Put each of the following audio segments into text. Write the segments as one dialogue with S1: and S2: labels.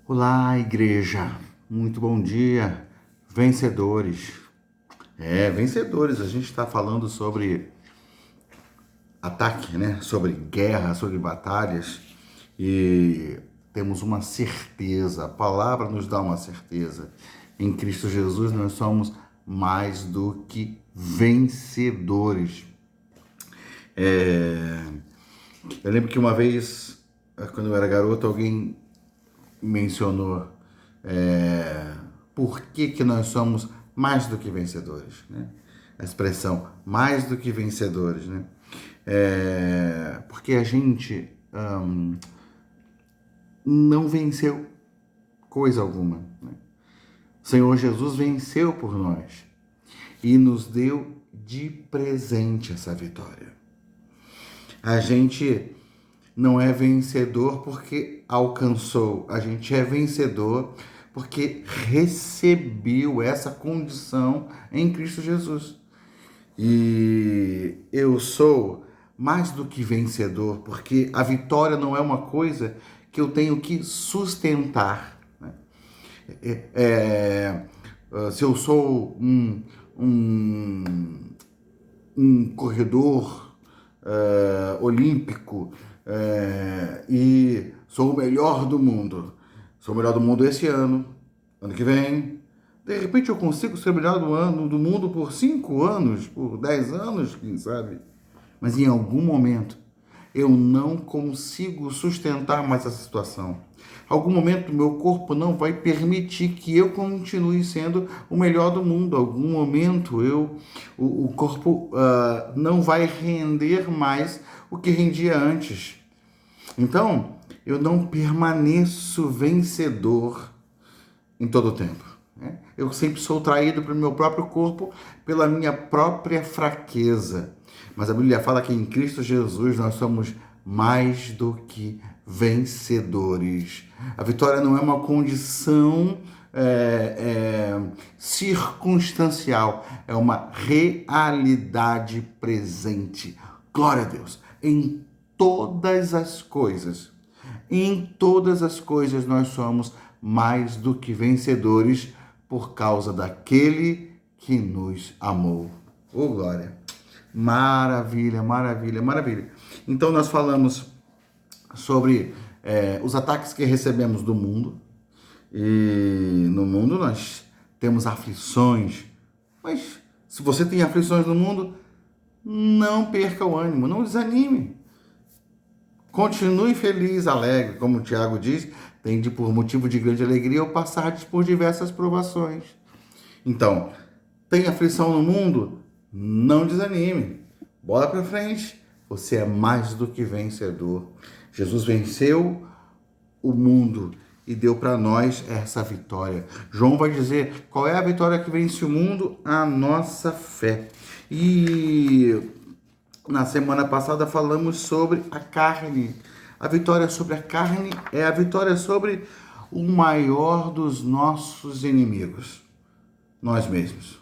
S1: Olá, igreja. Muito bom dia, vencedores. Vencedores. A gente está falando sobre ataque, né? Sobre guerra, sobre batalhas e temos uma certeza. A palavra nos dá uma certeza. Em Cristo Jesus nós somos mais do que vencedores. Eu lembro que uma vez, quando eu era garoto, alguém mencionou por que nós somos mais do que vencedores, né? A expressão mais do que vencedores, né? Porque a gente não venceu coisa alguma, né? O Senhor Jesus venceu por nós e nos deu de presente essa vitória. A gente não é vencedor porque alcançou, a gente é vencedor porque recebeu essa condição em Cristo Jesus. E eu sou mais do que vencedor, porque a vitória não é uma coisa que eu tenho que sustentar, né? Se eu sou um corredor olímpico e sou o melhor do mundo. Sou o melhor do mundo esse ano, ano que vem. De repente eu consigo ser o melhor do mundo por 5 anos, por 10 anos, quem sabe. Mas em algum momento eu não consigo sustentar mais essa situação. Algum momento meu corpo não vai permitir que eu continue sendo o melhor do mundo. Algum momento o corpo não vai render mais o que rendia antes. Então eu não permaneço vencedor em todo o tempo, né? Eu sempre sou traído pelo meu próprio corpo, pela minha própria fraqueza. Mas a Bíblia fala que em Cristo Jesus nós somos mais do que vencedores. A vitória não é uma condição circunstancial, é uma realidade presente. Glória a Deus. Todas as coisas, em todas as coisas nós somos mais do que vencedores por causa daquele que nos amou. Oh, glória! Maravilha, maravilha, maravilha. Então nós falamos sobre os ataques que recebemos do mundo. E no mundo nós temos aflições. Mas se você tem aflições no mundo, não perca o ânimo, não desanime. Continue feliz, alegre, como o Tiago diz, tende por motivo de grande alegria ou passardes por diversas provações. Então, tem aflição no mundo? Não desanime. Bola para frente. Você é mais do que vencedor. Jesus venceu o mundo e deu para nós essa vitória. João vai dizer qual é a vitória que vence o mundo? A nossa fé. E na semana passada falamos sobre a carne. A vitória sobre a carne é a vitória sobre o maior dos nossos inimigos, nós mesmos.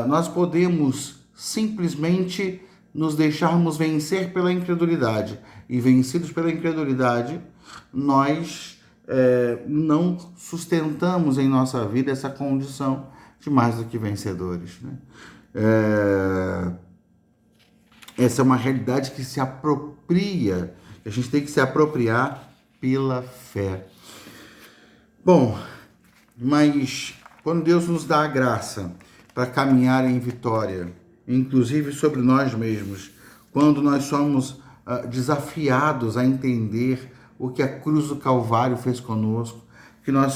S1: Nós podemos simplesmente nos deixarmos vencer pela incredulidade. E vencidos pela incredulidade, nós não sustentamos em nossa vida essa condição de mais do que vencedores, né? Essa é uma realidade que se apropria, a gente tem que se apropriar pela fé. Bom, mas quando Deus nos dá a graça para caminhar em vitória, inclusive sobre nós mesmos, quando nós somos desafiados a entender o que a cruz do Calvário fez conosco,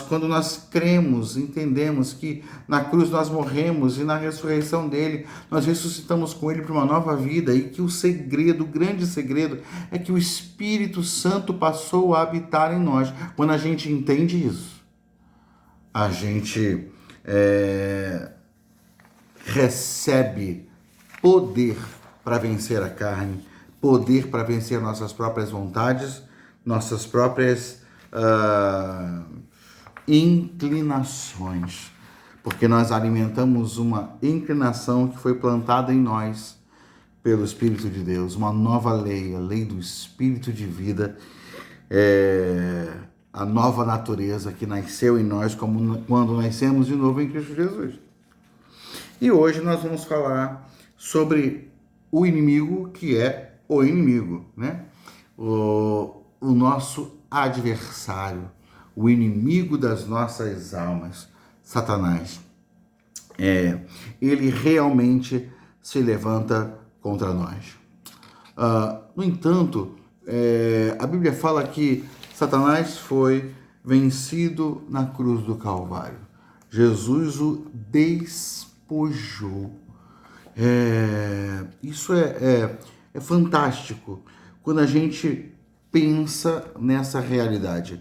S1: quando nós cremos, entendemos que na cruz nós morremos e na ressurreição dele nós ressuscitamos com ele para uma nova vida, e que o segredo, o grande segredo, é que o Espírito Santo passou a habitar em nós. Quando a gente entende isso, a gente recebe poder para vencer a carne, poder para vencer nossas próprias vontades, nossas próprias inclinações, porque nós alimentamos uma inclinação que foi plantada em nós pelo Espírito de Deus, uma nova lei, a lei do Espírito de vida, a nova natureza que nasceu em nós quando nascemos de novo em Cristo Jesus. E hoje nós vamos falar sobre o inimigo que é o inimigo, né? O nosso adversário, o inimigo das nossas almas, Satanás. Ele realmente se levanta contra nós. No entanto, a Bíblia fala que Satanás foi vencido na cruz do Calvário. Jesus o despojou. Isso é fantástico quando a gente pensa nessa realidade.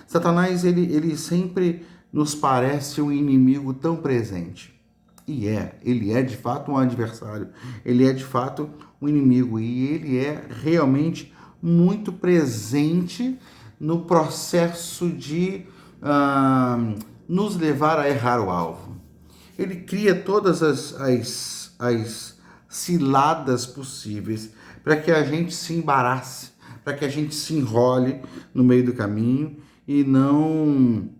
S1: Satanás, ele sempre nos parece um inimigo tão presente. E ele é de fato um adversário, ele é de fato um inimigo e ele é realmente muito presente no processo de nos levar a errar o alvo. Ele cria todas as ciladas possíveis para que a gente se embarace, para que a gente se enrole no meio do caminho e não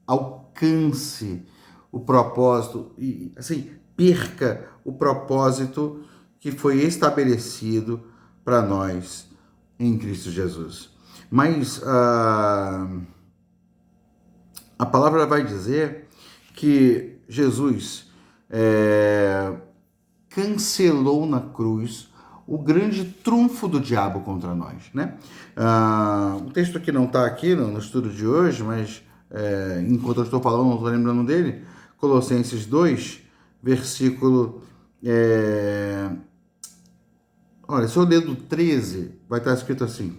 S1: alcance o propósito e assim perca o propósito que foi estabelecido para nós em Cristo Jesus. Mas a palavra vai dizer que Jesus cancelou na cruz o grande trunfo do diabo contra nós, né? O texto que não está aqui no estudo de hoje, mas enquanto eu estou falando, não estou lembrando dele, Colossenses 2, versículo... olha, se eu ler do 13, vai estar escrito assim: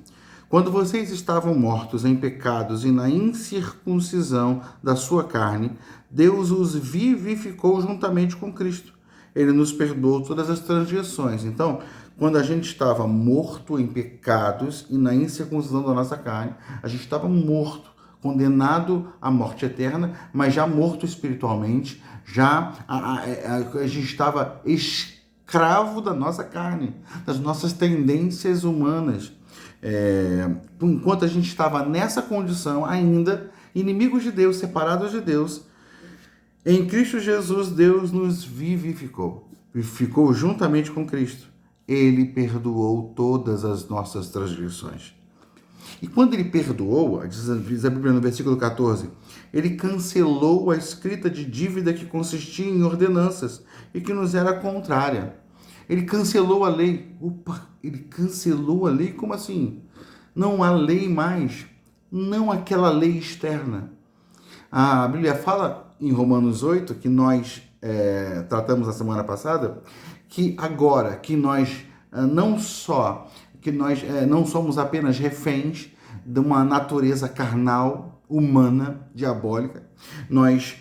S1: quando vocês estavam mortos em pecados e na incircuncisão da sua carne, Deus os vivificou juntamente com Cristo. Ele nos perdoou todas as transgressões. Então, quando a gente estava morto em pecados e na incircuncisão da nossa carne, a gente estava morto, condenado à morte eterna, mas já morto espiritualmente, já a gente estava escravo da nossa carne, das nossas tendências humanas. Enquanto a gente estava nessa condição ainda, inimigos de Deus, separados de Deus, em Cristo Jesus, Deus nos vivificou juntamente com Cristo. Ele perdoou todas as nossas transgressões. E quando ele perdoou, diz a Bíblia no versículo 14, ele cancelou a escrita de dívida que consistia em ordenanças e que nos era contrária. Ele cancelou a lei. Ele cancelou a lei? Como assim? Não há lei mais. Não aquela lei externa. A Bíblia fala em Romanos 8, que nós tratamos na semana passada, que agora que nós não somos apenas reféns de uma natureza carnal, humana, diabólica, nós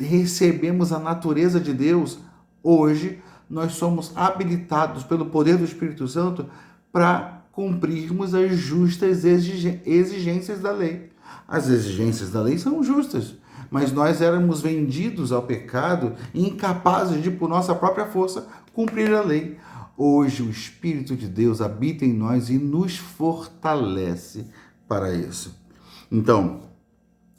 S1: recebemos a natureza de Deus. Hoje nós somos habilitados pelo poder do Espírito Santo para cumprirmos as justas exigências da lei. As exigências da lei são justas, mas nós éramos vendidos ao pecado e incapazes de, por nossa própria força, cumprir a lei. Hoje o Espírito de Deus habita em nós e nos fortalece para isso. Então,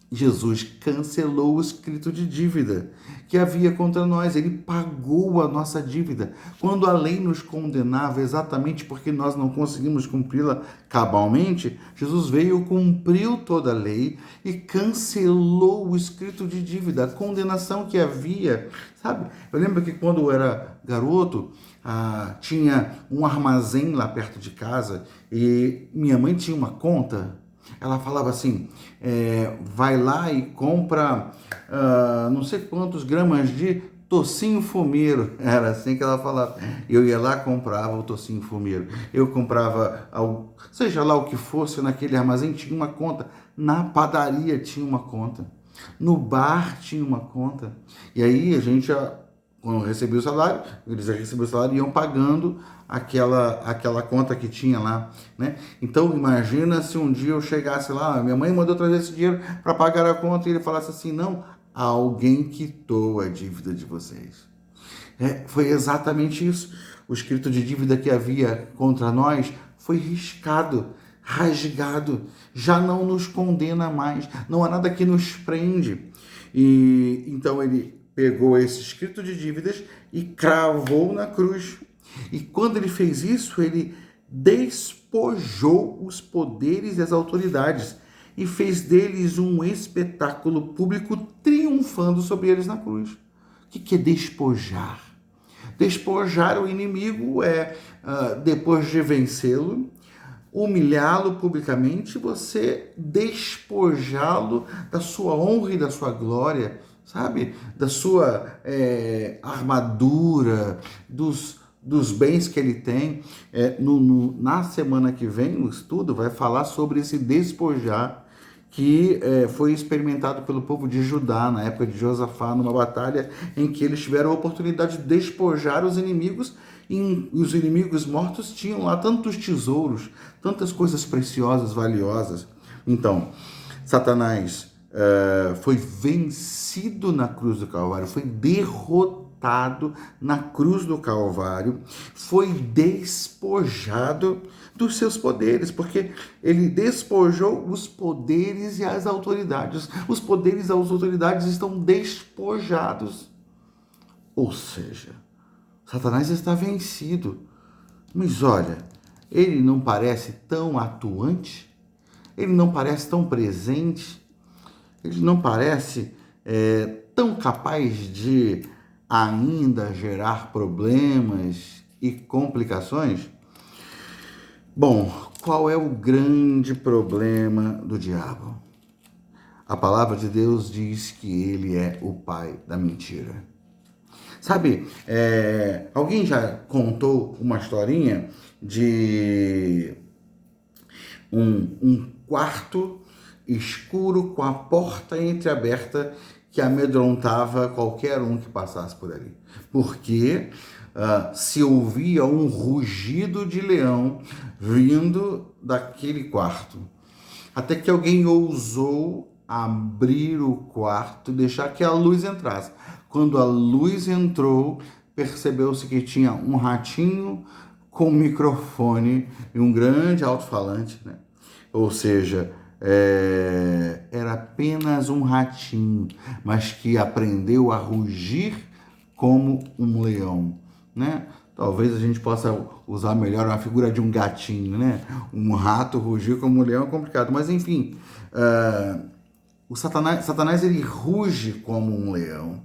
S1: Jesus cancelou o escrito de dívida que havia contra nós. Ele pagou a nossa dívida. Quando a lei nos condenava exatamente porque nós não conseguimos cumpri-la cabalmente, Jesus veio, cumpriu toda a lei e cancelou o escrito de dívida, a condenação que havia, sabe? Eu lembro que quando eu era garoto, tinha um armazém lá perto de casa e minha mãe tinha uma conta. Ela falava assim, vai lá e compra não sei quantos gramas de tocinho fumeiro. Era assim que ela falava. Eu ia lá, comprava o tocinho fumeiro. Eu comprava, seja lá o que fosse, naquele armazém tinha uma conta. Na padaria tinha uma conta. No bar tinha uma conta. E aí a gente, quando recebia o salário, eles recebiam o salário e iam pagando aquela conta que tinha lá, né? Então imagina se um dia eu chegasse lá, minha mãe mandou trazer esse dinheiro para pagar a conta e ele falasse assim, não, alguém quitou a dívida de vocês. Foi exatamente isso. O escrito de dívida que havia contra nós foi rasgado, já não nos condena mais, não há nada que nos prende. E então ele pegou esse escrito de dívidas e cravou na cruz. E quando ele fez isso, ele despojou os poderes e as autoridades e fez deles um espetáculo público, triunfando sobre eles na cruz. O que é despojar? Despojar o inimigo é, depois de vencê-lo, humilhá-lo publicamente, você despojá-lo da sua honra e da sua glória, sabe? Da sua armadura, dos bens que ele tem. Na semana que vem, o estudo vai falar sobre esse despojar que foi experimentado pelo povo de Judá na época de Josafá, numa batalha em que eles tiveram a oportunidade de despojar os inimigos, e os inimigos mortos tinham lá tantos tesouros, tantas coisas preciosas, valiosas. Então, Satanás foi vencido na cruz do Calvário, foi derrotado na cruz do Calvário, foi despojado dos seus poderes, porque ele despojou os poderes e as autoridades. Os poderes e as autoridades estão despojados. Ou seja, Satanás está vencido. Mas olha, ele não parece tão atuante, ele não parece tão presente, ele não parece tão capaz de ainda gerar problemas e complicações. Bom, qual é o grande problema do diabo? A palavra de Deus diz que ele é o pai da mentira. Sabe, alguém já contou uma historinha de um quarto escuro com a porta entreaberta que amedrontava qualquer um que passasse por ali? Porque se ouvia um rugido de leão vindo daquele quarto. Até que alguém ousou abrir o quarto e deixar que a luz entrasse. Quando a luz entrou, percebeu-se que tinha um ratinho com microfone e um grande alto-falante, né? Ou seja, era apenas um ratinho, mas que aprendeu a rugir como um leão, né? Talvez a gente possa usar melhor a figura de um gatinho, né? Um rato rugir como um leão é complicado, mas enfim, o Satanás ele ruge como um leão,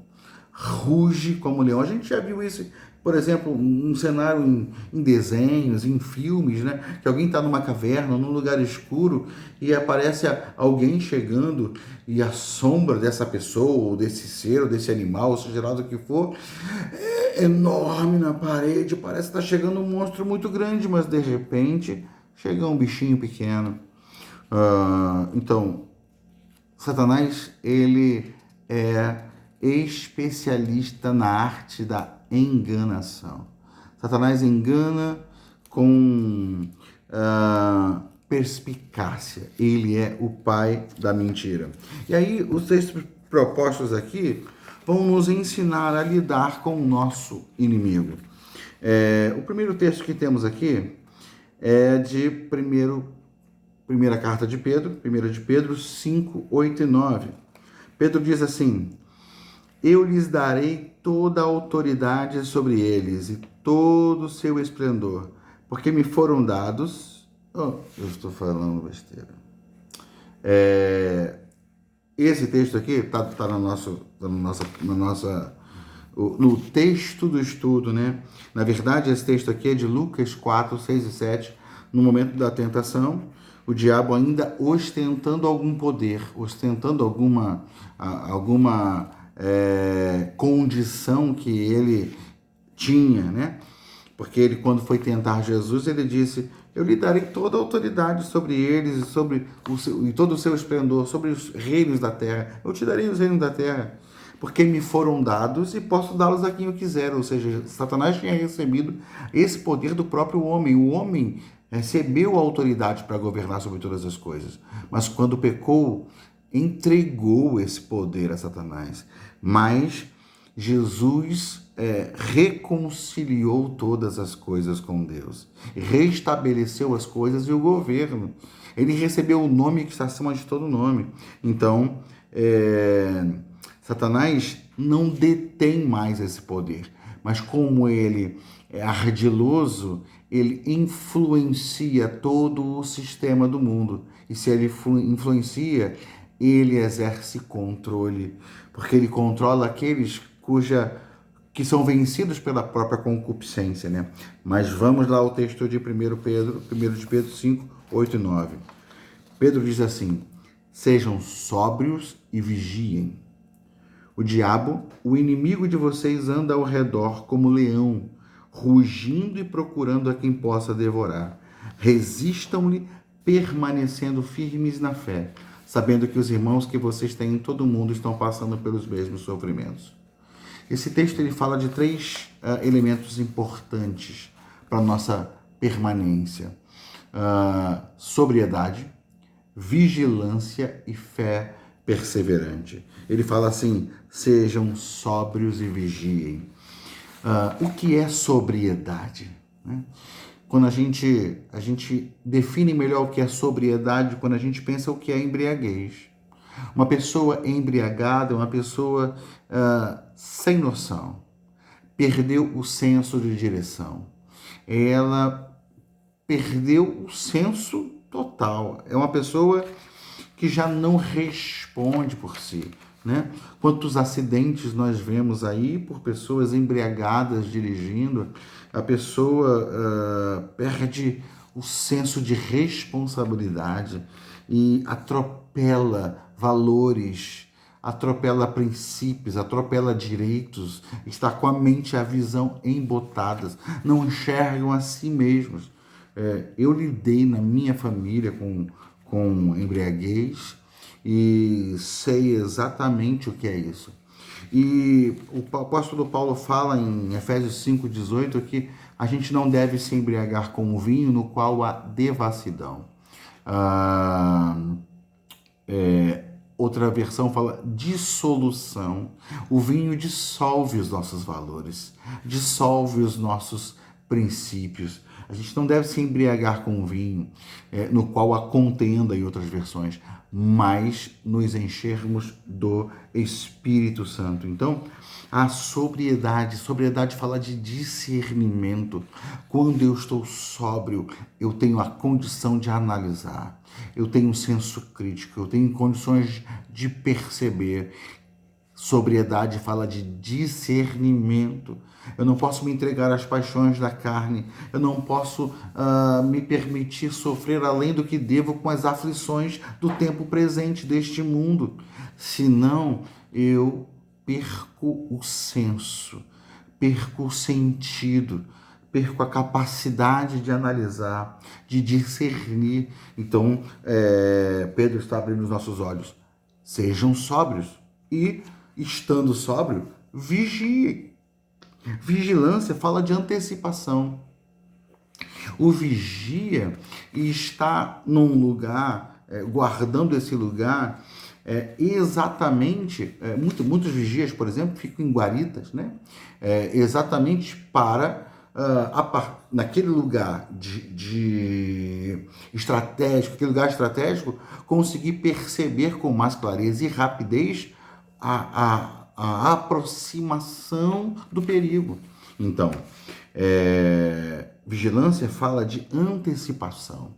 S1: ruge como um leão. A gente já viu isso, por exemplo, um cenário em desenhos, em filmes, né? Que alguém está numa caverna, num lugar escuro e aparece alguém chegando e a sombra dessa pessoa, ou desse ser, ou desse animal, ou seja lá do que for, é enorme na parede, parece que está chegando um monstro muito grande, mas de repente chega um bichinho pequeno. Então, Satanás, ele é especialista na arte da enganação. Satanás engana com perspicácia. Ele é o pai da mentira. E aí, os textos propostos aqui vão nos ensinar a lidar com o nosso inimigo. O primeiro texto que temos aqui é de primeira carta de Pedro, 1 de Pedro 5, 8 e 9. Pedro diz assim: eu lhes darei toda a autoridade sobre eles e todo o seu esplendor, porque me foram dados... eu estou falando besteira. Esse texto aqui está no texto do estudo, né? Na verdade, esse texto aqui é de Lucas 4, 6 e 7, no momento da tentação, o diabo ainda ostentando algum poder, ostentando alguma condição que ele tinha, né? Porque ele, quando foi tentar Jesus, ele disse: eu lhe darei toda a autoridade sobre eles e todo o seu esplendor, sobre os reinos da terra. Eu te darei os reinos da terra, porque me foram dados e posso dá-los a quem eu quiser. Ou seja, Satanás tinha recebido esse poder do próprio homem. O homem recebeu a autoridade para governar sobre todas as coisas, mas quando pecou, entregou esse poder a Satanás. Mas Jesus reconciliou todas as coisas com Deus, restabeleceu as coisas e o governo. Ele recebeu o nome que está acima de todo nome. Então, Satanás não detém mais esse poder, mas como ele é ardiloso, ele influencia todo o sistema do mundo. E se ele influencia, ele exerce controle, porque ele controla aqueles que são vencidos pela própria concupiscência, né? Mas vamos lá ao texto de 1 de Pedro 5, 8 e 9. Pedro diz assim: sejam sóbrios e vigiem. O diabo, o inimigo de vocês, anda ao redor como leão, rugindo e procurando a quem possa devorar. Resistam-lhe, permanecendo firmes na fé, sabendo que os irmãos que vocês têm em todo o mundo estão passando pelos mesmos sofrimentos. Esse texto ele fala de três elementos importantes para a nossa permanência: sobriedade, vigilância e fé perseverante. Ele fala assim: sejam sóbrios e vigiem. O que é sobriedade? Né? Quando a gente define melhor o que é sobriedade, quando a gente pensa o que é embriaguez. Uma pessoa embriagada é uma pessoa sem noção, perdeu o senso de direção. Ela perdeu o senso total. É uma pessoa que já não responde por si, né? Quantos acidentes nós vemos aí por pessoas embriagadas dirigindo, a pessoa perde o senso de responsabilidade e atropela valores, atropela princípios, atropela direitos, está com a mente e a visão embotadas, não enxergam a si mesmos. Eu lidei na minha família com embriaguez e sei exatamente o que é isso. E o apóstolo Paulo fala em Efésios 5,18 que a gente não deve se embriagar com o vinho no qual há devassidão. Outra versão fala dissolução. O vinho dissolve os nossos valores, dissolve os nossos princípios. A gente não deve se embriagar com o vinho, no qual há contenda em outras versões, mas nos enchermos do Espírito Santo. Então, a sobriedade fala de discernimento. Quando eu estou sóbrio, eu tenho a condição de analisar, eu tenho um senso crítico, eu tenho condições de perceber. Sobriedade fala de discernimento. Eu não posso me entregar às paixões da carne. Eu não posso me permitir sofrer além do que devo com as aflições do tempo presente deste mundo. Senão, eu perco o senso, perco o sentido, perco a capacidade de analisar, de discernir. Então, Pedro está abrindo os nossos olhos. Sejam sóbrios e, estando sóbrio, vigiem. Vigilância fala de antecipação. O vigia está num lugar, guardando esse lugar, exatamente, muitos vigias, por exemplo, ficam em guaritas, né? Exatamente para, naquele lugar de estratégico, aquele lugar estratégico, conseguir perceber com mais clareza e rapidez a aproximação do perigo. Então, vigilância fala de antecipação.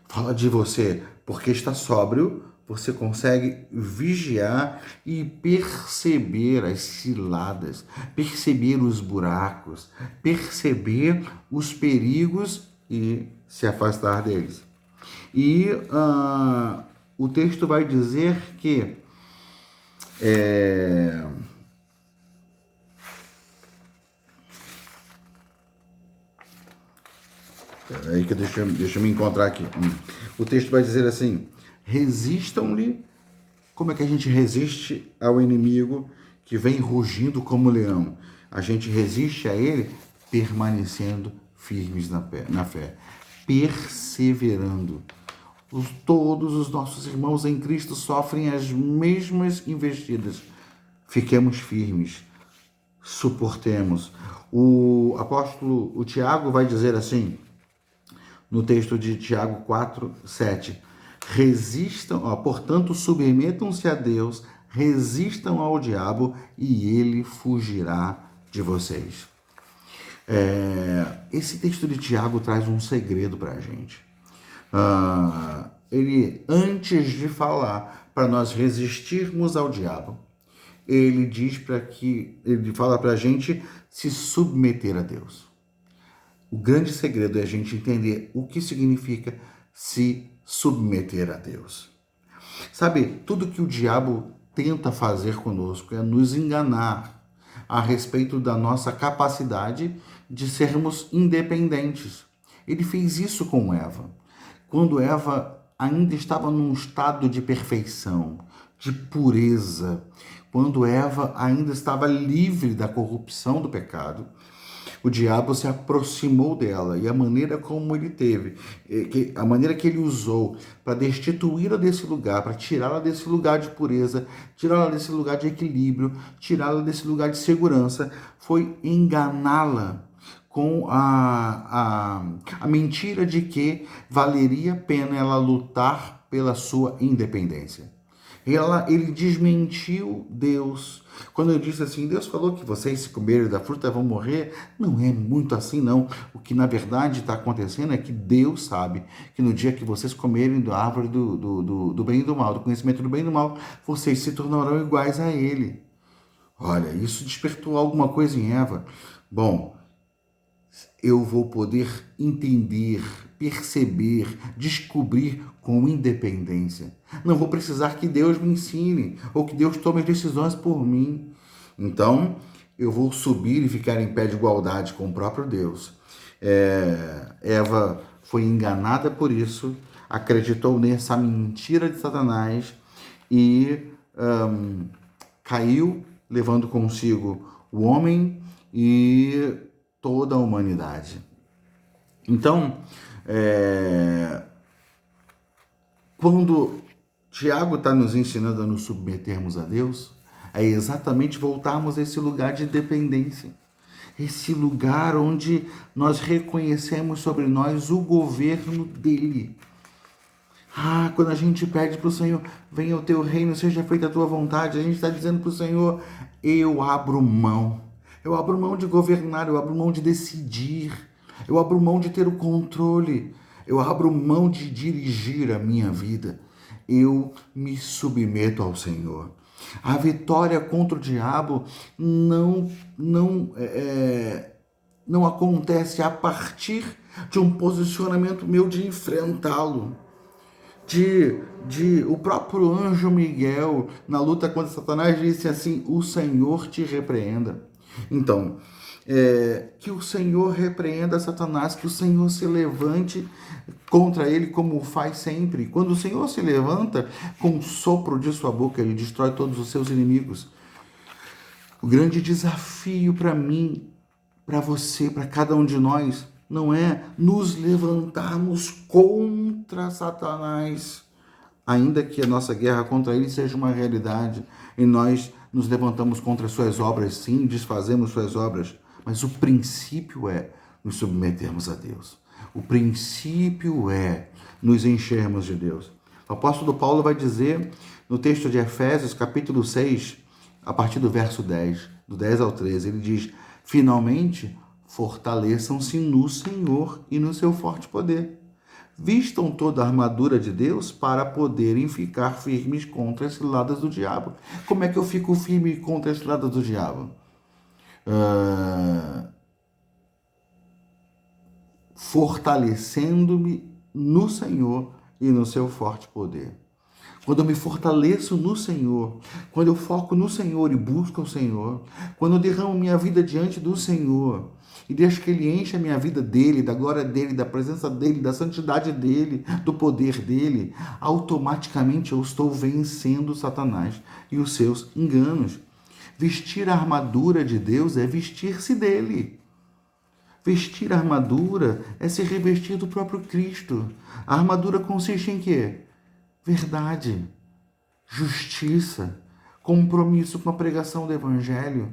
S1: Fala de você, porque está sóbrio, você consegue vigiar e perceber as ciladas, perceber os buracos, perceber os perigos e se afastar deles. E o texto vai dizer que Peraí que deixa eu me encontrar aqui. O texto vai dizer assim: resistam-lhe. Como é que a gente resiste ao inimigo que vem rugindo como leão? A gente resiste a ele permanecendo firmes na fé, perseverando. Todos os nossos irmãos em Cristo sofrem as mesmas investidas. Fiquemos firmes, suportemos. O apóstolo, o Tiago vai dizer assim, no texto de Tiago 4:7, resistam, portanto, submetam-se a Deus, resistam ao diabo e ele fugirá de vocês. Esse texto de Tiago traz um segredo para a gente. Ele, antes de falar para nós resistirmos ao diabo, ele fala para a gente se submeter a Deus. O grande segredo é a gente entender o que significa se submeter a Deus. Sabe, tudo que o diabo tenta fazer conosco é nos enganar a respeito da nossa capacidade de sermos independentes. Ele fez isso com Eva. Quando Eva ainda estava num estado de perfeição, de pureza, quando Eva ainda estava livre da corrupção do pecado, o diabo se aproximou dela e a maneira como ele teve, a maneira que ele usou para destituí-la desse lugar, para tirá-la desse lugar de pureza, tirá-la desse lugar de equilíbrio, tirá-la desse lugar de segurança, foi enganá-la com a mentira de que valeria a pena ela lutar pela sua independência. Ele desmentiu Deus. Quando ele disse assim, Deus falou que vocês se comerem da fruta vão morrer, não é muito assim não. O que na verdade está acontecendo é que Deus sabe que no dia que vocês comerem da árvore do bem e do mal, do conhecimento do bem e do mal, vocês se tornarão iguais a Ele. Olha, isso despertou alguma coisa em Eva. Bom, eu vou poder entender, perceber, descobrir com independência. Não vou precisar que Deus me ensine ou que Deus tome as decisões por mim. Então, eu vou subir e ficar em pé de igualdade com o próprio Deus. Eva foi enganada por isso, acreditou nessa mentira de Satanás e caiu, levando consigo o homem e toda a humanidade. Então, quando Tiago está nos ensinando a nos submetermos a Deus, é exatamente voltarmos a esse lugar de dependência, esse lugar onde nós reconhecemos sobre nós o governo dele. Quando a gente pede para o Senhor, venha o teu reino, seja feita a tua vontade, a gente está dizendo para o Senhor, eu abro mão de governar, eu abro mão de decidir, eu abro mão de ter o controle, eu abro mão de dirigir a minha vida, eu me submeto ao Senhor. A vitória contra o diabo não acontece a partir de um posicionamento meu de enfrentá-lo. O próprio anjo Miguel, na luta contra Satanás, disse assim, o Senhor te repreenda. Então, que o Senhor repreenda Satanás, que o Senhor se levante contra ele como faz sempre. Quando o Senhor se levanta, com o sopro de sua boca, ele destrói todos os seus inimigos. O grande desafio para mim, para você, para cada um de nós, não é nos levantarmos contra Satanás, ainda que a nossa guerra contra ele seja uma realidade, e nós nos levantamos contra suas obras, sim, desfazemos suas obras, mas o princípio é nos submetermos a Deus. O princípio é nos enchermos de Deus. O apóstolo Paulo vai dizer no texto de Efésios, capítulo 6, a partir do verso 10, do 10 ao 13, ele diz, finalmente, fortaleçam-se no Senhor e no seu forte poder. Vistam toda a armadura de Deus para poderem ficar firmes contra as ciladas do diabo. Como é que eu fico firme contra as ciladas do diabo? Fortalecendo-me no Senhor e no seu forte poder. Quando eu me fortaleço no Senhor, quando eu foco no Senhor e busco o Senhor, quando eu derramo minha vida diante do Senhor e deixo que Ele encha a minha vida dEle, da glória dEle, da presença dEle, da santidade dEle, do poder dEle, automaticamente eu estou vencendo Satanás e os seus enganos. Vestir a armadura de Deus é vestir-se dEle. Vestir a armadura é se revestir do próprio Cristo. A armadura consiste em quê? Verdade, justiça, compromisso com a pregação do Evangelho,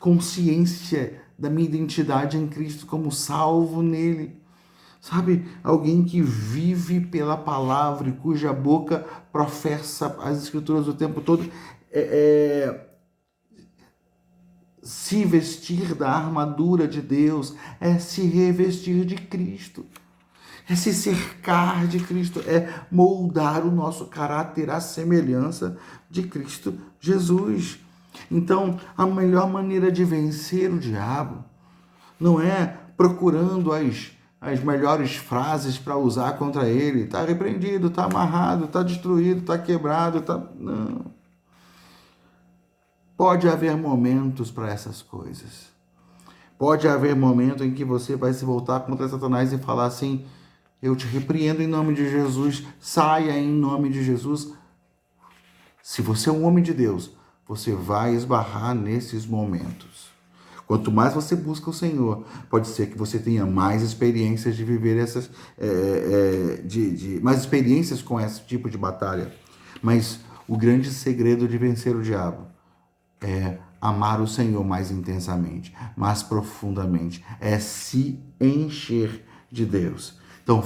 S1: consciência da minha identidade em Cristo como salvo nele. Sabe, alguém que vive pela palavra e cuja boca professa as escrituras o tempo todo. Se vestir da armadura de Deus é se revestir de Cristo, é se cercar de Cristo, é moldar o nosso caráter à semelhança de Cristo Jesus. Então, a melhor maneira de vencer o diabo não é procurando as melhores frases para usar contra ele. Está repreendido, está amarrado, está destruído, está quebrado. Não. Pode haver momentos para essas coisas. Pode haver momento em que você vai se voltar contra Satanás e falar assim: eu te repreendo em nome de Jesus, saia em nome de Jesus. Se você é um homem de Deus, você vai esbarrar nesses momentos. Quanto mais você busca o Senhor, pode ser que você tenha mais experiências de viver mais experiências com esse tipo de batalha. Mas o grande segredo de vencer o diabo é amar o Senhor mais intensamente, mais profundamente, é se encher de Deus. Então,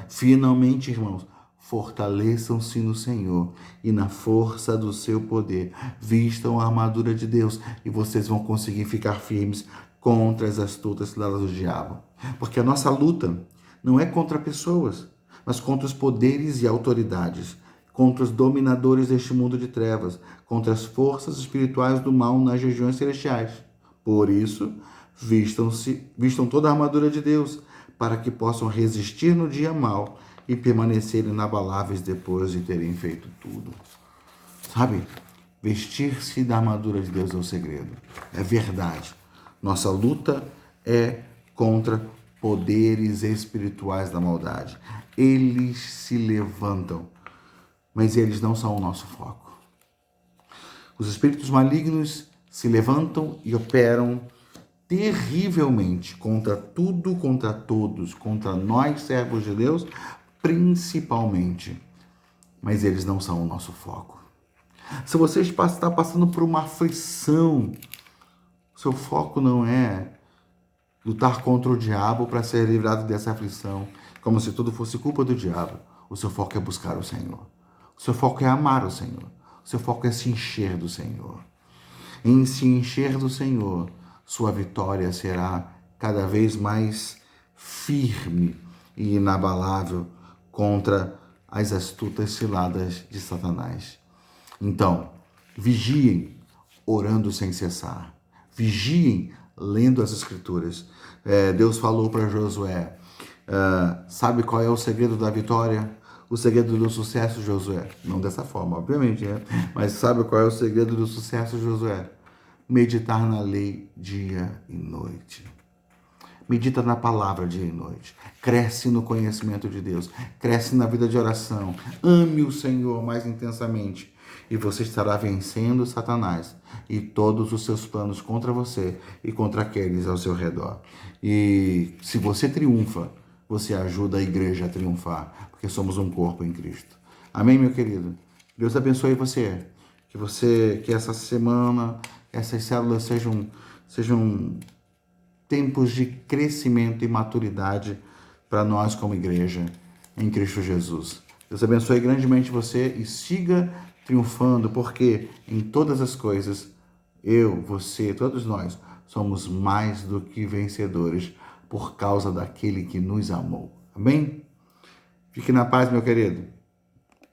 S1: finalmente, irmãos, fortaleçam-se no Senhor e na força do seu poder. Vistam a armadura de Deus e vocês vão conseguir ficar firmes contra as astutas ciladas do diabo. Porque a nossa luta não é contra pessoas, mas contra os poderes e autoridades, contra os dominadores deste mundo de trevas, contra as forças espirituais do mal nas regiões celestiais. Por isso, vistam toda a armadura de Deus, para que possam resistir no dia mau e permanecerem inabaláveis depois de terem feito tudo. Sabe? Vestir-se da armadura de Deus é o segredo. É verdade. Nossa luta é contra poderes espirituais da maldade. Eles se levantam, mas eles não são o nosso foco. Os espíritos malignos se levantam e operam terrivelmente contra tudo, contra todos, contra nós, servos de Deus, principalmente. Mas eles não são o nosso foco. Se você está passando por uma aflição, seu foco não é lutar contra o diabo para ser livrado dessa aflição, como se tudo fosse culpa do diabo. O seu foco é buscar o Senhor. O seu foco é amar o Senhor. O seu foco é se encher do Senhor. Em se encher do Senhor, sua vitória será cada vez mais firme e inabalável contra as astutas ciladas de Satanás. Então, vigiem orando sem cessar. Vigiem lendo as Escrituras. Deus falou para Josué, sabe qual é o segredo da vitória? O segredo do sucesso, Josué? Não dessa forma, obviamente, né? Mas sabe qual é o segredo do sucesso, Josué? Meditar na lei dia e noite. Medita na palavra dia e noite. Cresce no conhecimento de Deus. Cresce na vida de oração. Ame o Senhor mais intensamente. E você estará vencendo Satanás e todos os seus planos contra você e contra aqueles ao seu redor. E se você triunfa, você ajuda a igreja a triunfar, porque somos um corpo em Cristo. Amém, meu querido? Deus abençoe você. Que essa semana, essas células sejam tempos de crescimento e maturidade para nós como igreja em Cristo Jesus. Deus abençoe grandemente você e siga triunfando, porque em todas as coisas, eu, você, todos nós, somos mais do que vencedores por causa daquele que nos amou. Amém? Fique na paz, meu querido.